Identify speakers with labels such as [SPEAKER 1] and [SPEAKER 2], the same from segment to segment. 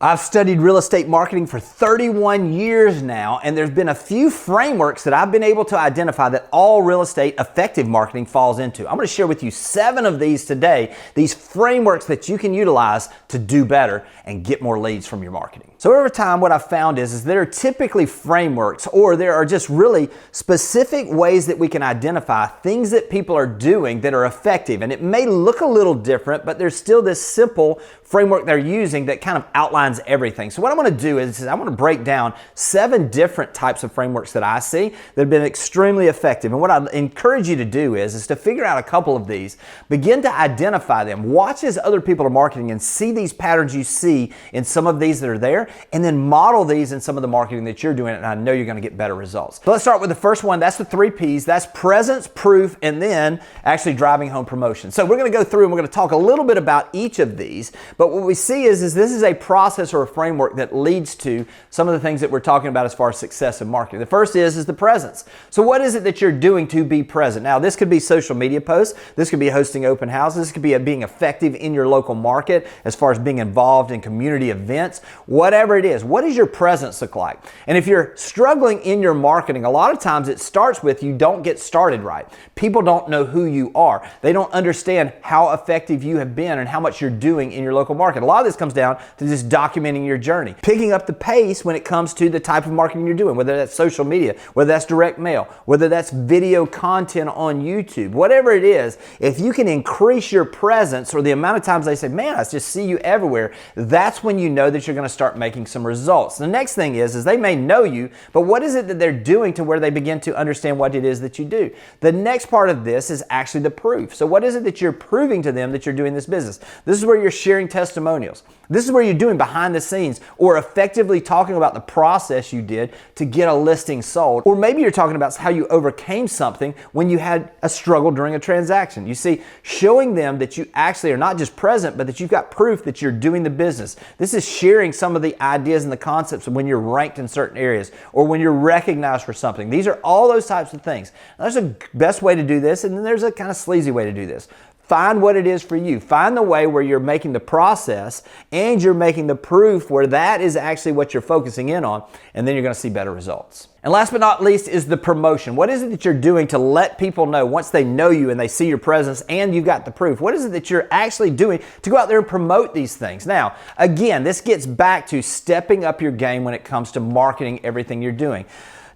[SPEAKER 1] I've studied real estate marketing for 31 years now, and there's been a few frameworks that I've been able to identify that all real estate effective marketing falls into. I'm going to share with you 7 of these today, these frameworks that you can utilize to do better and get more leads from your marketing. So over time, what I've found is there are typically frameworks, or there are just really specific ways that we can identify things that people are doing that are effective. And it may look a little different, but there's still this simple framework they're using that kind of outlines everything. So what I'm going to do is I want to break down 7 different types of frameworks that I see that have been extremely effective. And what I encourage you to do is to figure out a couple of these, begin to identify them, watch as other people are marketing and see these patterns you see in some of these that are there, and then model these in some of the marketing that you're doing, and I know you're going to get better results. So let's start with the first one. That's the 3 P's. That's presence, proof, and then actually driving home promotion. So we're going to go through and we're going to talk a little bit about each of these, but what we see is this is a process or a framework that leads to some of the things that we're talking about as far as success in marketing. The first is the presence. So what is it that you're doing to be present? Now, this could be social media posts. This could be hosting open houses. This could be being effective in your local market as far as being involved in community events. Whatever it is, what does your presence look like? And if you're struggling in your marketing, a lot of times it starts with you don't get started right. People don't know who you are. They don't understand how effective you have been and how much you're doing in your local market. A lot of this comes down to just documenting your journey, picking up the pace when it comes to the type of marketing you're doing, whether that's social media, whether that's direct mail, whether that's video content on YouTube, whatever it is. If you can increase your presence or the amount of times they say, man, I just see you everywhere, that's when you know that you're going to start making some results. The next thing is they may know you, but what is it that they're doing to where they begin to understand what it is that you do? The next part of this is actually the proof. So what is it that you're proving to them that you're doing this business? This is where you're sharing testimonials. This is where you're doing behind the scenes or effectively talking about the process you did to get a listing sold. Or maybe you're talking about how you overcame something when you had a struggle during a transaction. You see, showing them that you actually are not just present, but that you've got proof that you're doing the business. This is sharing some of the ideas and the concepts of when you're ranked in certain areas or when you're recognized for something. These are all those types of things. Now, there's a best way to do this, and then there's a kind of sleazy way to do this. Find what it is for you. Find the way where you're making the process and you're making the proof where that is actually what you're focusing in on, and then you're going to see better results. And last but not least is the promotion. What is it that you're doing to let people know once they know you and they see your presence and you've got the proof? What is it that you're actually doing to go out there and promote these things? Now, again, this gets back to stepping up your game when it comes to marketing everything you're doing.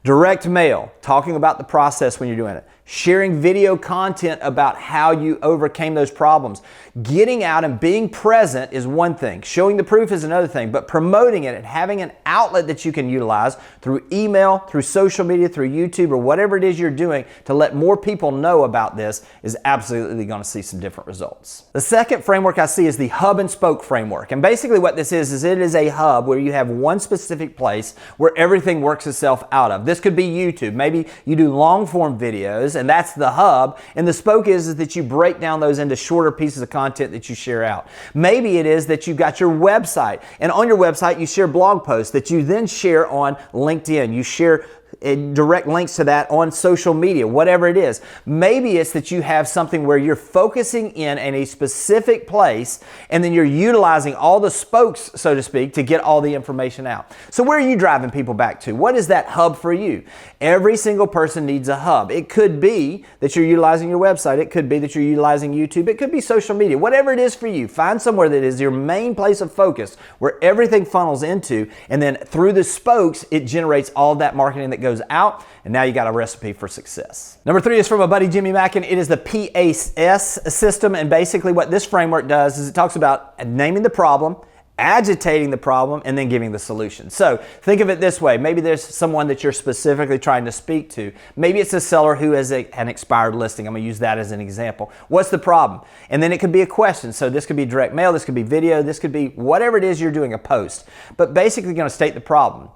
[SPEAKER 1] Direct mail, talking about the process when you're doing it. Sharing video content about how you overcame those problems. Getting out and being present is one thing. Showing the proof is another thing. But promoting it and having an outlet that you can utilize through email, through social media, through YouTube, or whatever it is you're doing to let more people know about this is absolutely going to see some different results. The second framework I see is the hub and spoke framework. And basically what this is it is a hub where you have one specific place where everything works itself out of. This could be YouTube. Maybe you do long form videos, and that's the hub. And the spoke is that you break down those into shorter pieces of content that you share out. Maybe it is that you've got your website, and on your website you share blog posts that you then share on LinkedIn. You share direct links to that on social media, whatever it is. Maybe it's that you have something where you're focusing in a specific place and then you're utilizing all the spokes, so to speak, to get all the information out. So where are you driving people back to? What is that hub for you? Every single person needs a hub. It could be that you're utilizing your website. It could be that you're utilizing YouTube. It could be social media. Whatever it is for you, find somewhere that is your main place of focus where everything funnels into, and then through the spokes, it generates all of that marketing that goes out, and now you got a recipe for success. Number 3 is from my buddy Jimmy Mackin. It is the P.A.S. system, and basically what this framework does is it talks about naming the problem, agitating the problem, and then giving the solution. So think of it this way. Maybe there's someone that you're specifically trying to speak to. Maybe it's a seller who has an expired listing. I'm going to use that as an example. What's the problem? And then it could be a question. So this could be direct mail, this could be video, this could be whatever it is you're doing, a post. But basically going to state the problem.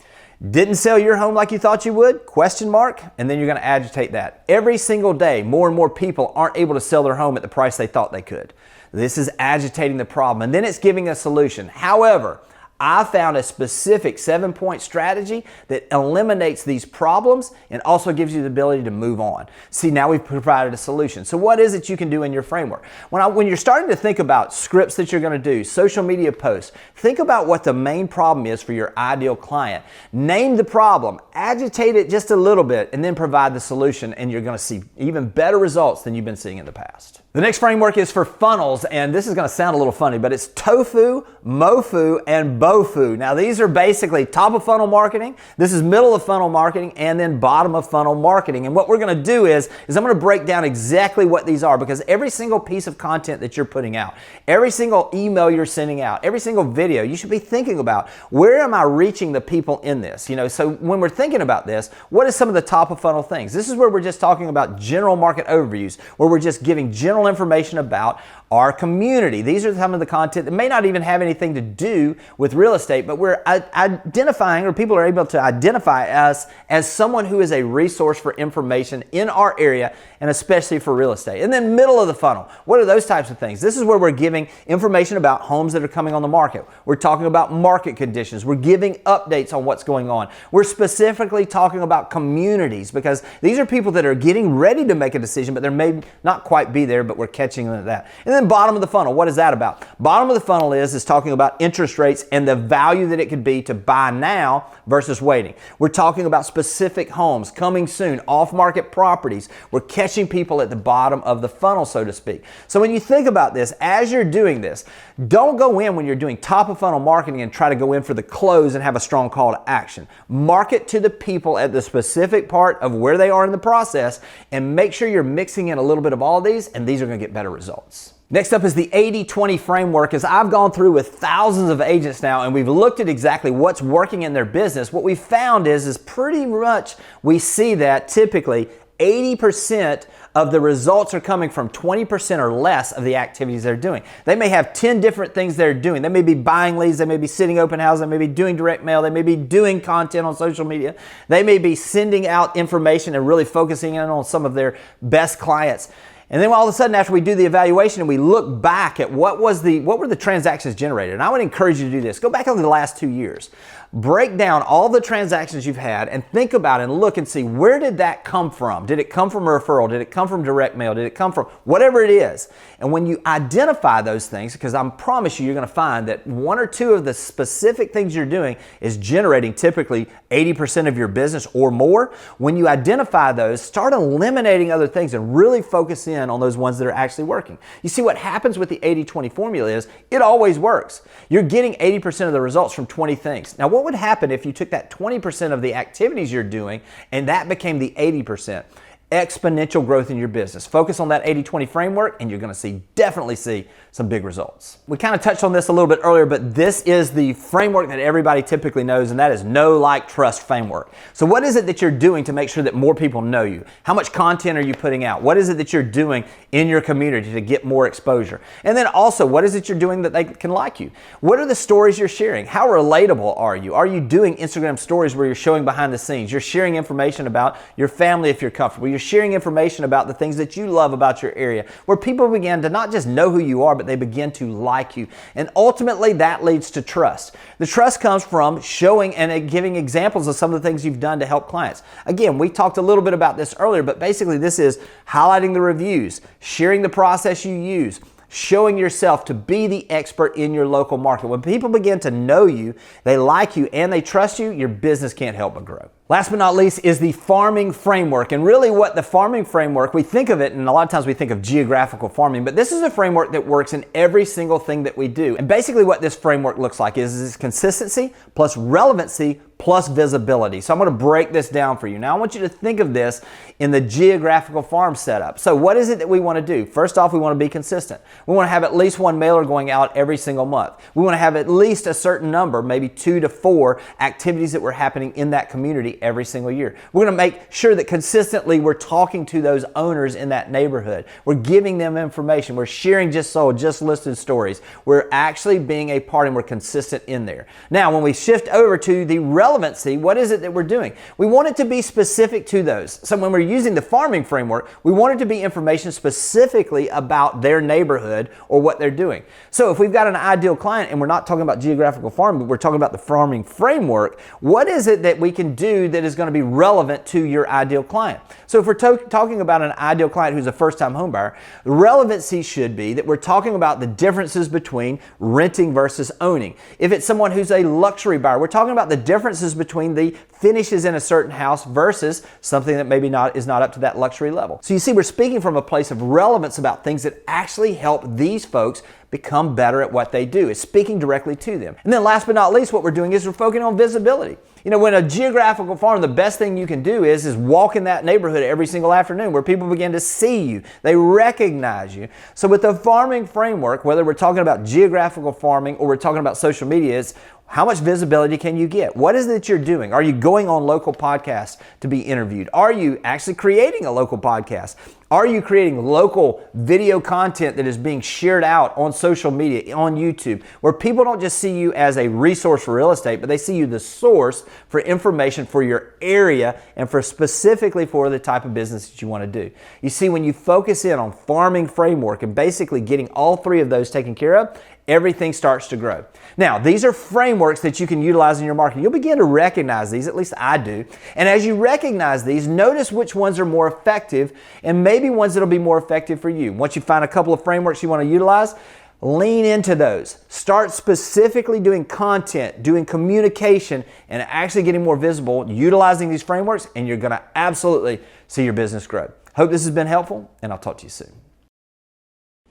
[SPEAKER 1] Didn't sell your home like you thought you would? Question mark. And then you're going to agitate that. Every single day, more and more people aren't able to sell their home at the price they thought they could. This is agitating the problem. And then it's giving a solution. However, I found a specific 7-point strategy that eliminates these problems and also gives you the ability to move on. See, now we've provided a solution. So what is it you can do in your framework? When you're starting to think about scripts that you're going to do, social media posts, think about what the main problem is for your ideal client. Name the problem, agitate it just a little bit, and then provide the solution, and you're going to see even better results than you've been seeing in the past. The next framework is for funnels, and this is going to sound a little funny, but it's tofu, mofu, and bofu. Now these are basically top of funnel marketing, this is middle of funnel marketing, and then bottom of funnel marketing. And what we're going to do is I'm going to break down exactly what these are, because every single piece of content that you're putting out, every single email you're sending out, every single video, you should be thinking about, where am I reaching the people in this? So when we're thinking about this, what is some of the top of funnel things? This is where we're just talking about general market overviews, where we're just giving general information about our community. These are some of the content that may not even have anything to do with real estate, but we're identifying, or people are able to identify us as someone who is a resource for information in our area, and especially for real estate. And then middle of the funnel, what are those types of things? This is where we're giving information about homes that are coming on the market. We're talking about market conditions. We're giving updates on what's going on. We're specifically talking about communities, because these are people that are getting ready to make a decision, but they may not quite be there, but we're catching them at that. And then bottom of the funnel, what is that about? Bottom of the funnel is talking about interest rates and the value that it could be to buy now versus waiting. We're talking about specific homes coming soon, off-market properties. We're catching people at the bottom of the funnel, so to speak. So when you think about this, as you're doing this, don't go in when you're doing top of funnel marketing and try to go in for the close and have a strong call to action. Market to the people at the specific part of where they are in the process, and make sure you're mixing in a little bit of all these, and these are going to get better results. Next up is the 80-20 framework. As I've gone through with thousands of agents now, and we've looked at exactly what's working in their business, what we found is pretty much we see that typically 80% of the results are coming from 20% or less of the activities they're doing. They may have 10 different things they're doing. They may be buying leads, they may be sitting open houses, they may be doing direct mail, they may be doing content on social media, they may be sending out information and really focusing in on some of their best clients. And then all of a sudden, after we do the evaluation and we look back at what were the transactions generated, and I would encourage you to do this. Go back over the last 2 years. Break down all the transactions you've had and think about it and look and see, where did that come from? Did it come from a referral? Did it come from direct mail? Did it come from whatever it is? And when you identify those things, because I promise you're going to find that one or two of the specific things you're doing is generating typically 80% of your business or more. When you identify those, start eliminating other things and really focus in on those ones that are actually working. You see, what happens with the 80-20 formula is it always works. You're getting 80% of the results from 20 things. Now, what would happen if you took that 20% of the activities you're doing and that became the 80%? Exponential growth in your business. Focus on that 80-20 framework and you're going to definitely see some big results. We kind of touched on this a little bit earlier, but this is the framework that everybody typically knows, and that is know, like, trust framework. So what is it that you're doing to make sure that more people know you? How much content are you putting out? What is it that you're doing in your community to get more exposure? And then also, what is it you're doing that they can like you? What are the stories you're sharing? How relatable are you? Are you doing Instagram stories where you're showing behind the scenes? You're sharing information about your family if you're comfortable. You're sharing information about the things that you love about your area, where people begin to not just know who you are, but they begin to like you. And ultimately, that leads to trust. The trust comes from showing and giving examples of some of the things you've done to help clients. Again, we talked a little bit about this earlier, but basically this is highlighting the reviews, sharing the process you use, showing yourself to be the expert in your local market. When people begin to know you, they like you, and they trust you, your business can't help but grow. Last but not least is the farming framework. And really what the farming framework, we think of it, and a lot of times we think of geographical farming, but this is a framework that works in every single thing that we do. And basically what this framework looks like is consistency plus relevancy plus visibility. So I'm going to break this down for you. Now I want you to think of this in the geographical farm setup. So what is it that we want to do? First off, we want to be consistent. We want to have at least one mailer going out every single month. We want to have at least a certain number, maybe 2 to 4 activities that were happening in that community every single year. We're going to make sure that consistently we're talking to those owners in that neighborhood. We're giving them information. We're sharing just sold, just listed stories. We're actually being a part and we're consistent in there. Now, when we shift over to the relevancy, what is it that we're doing? We want it to be specific to those. So when we're using the farming framework, we want it to be information specifically about their neighborhood or what they're doing. So if we've got an ideal client and we're not talking about geographical farming, but we're talking about the farming framework, what is it that we can do that is going to be relevant to your ideal client? So if we're talking about an ideal client who's a first-time home buyer, the relevancy should be that we're talking about the differences between renting versus owning. If it's someone who's a luxury buyer, we're talking about the differences between the finishes in a certain house versus something that maybe is not up to that luxury level. So you see, we're speaking from a place of relevance about things that actually help these folks become better at what they do. It's speaking directly to them. And then last but not least, what we're doing is we're focusing on visibility. You know, when a geographical farm, the best thing you can do is walk in that neighborhood every single afternoon where people begin to see you. They recognize you. So with the farming framework, whether we're talking about geographical farming or we're talking about social media, it's how much visibility can you get? What is it that you're doing? Are you going on local podcasts to be interviewed? Are you actually creating a local podcast? Are you creating local video content that is being shared out on social media, on YouTube, where people don't just see you as a resource for real estate, but they see you the source for information for your area and for specifically for the type of business that you want to do? You see, when you focus in on farming framework and basically getting all three of those taken care of, everything starts to grow. Now, these are frameworks that you can utilize in your marketing. You'll begin to recognize these, at least I do. And as you recognize these, notice which ones are more effective and maybe ones that'll be more effective for you. Once you find a couple of frameworks you want to utilize, lean into those. Start specifically doing content, doing communication, and actually getting more visible, utilizing these frameworks, and you're going to absolutely see your business grow. Hope this has been helpful, and I'll talk to you soon.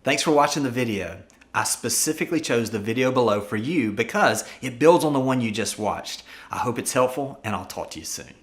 [SPEAKER 1] Thanks for watching the video. I specifically chose the video below for you because it builds on the one you just watched. I hope it's helpful, and I'll talk to you soon.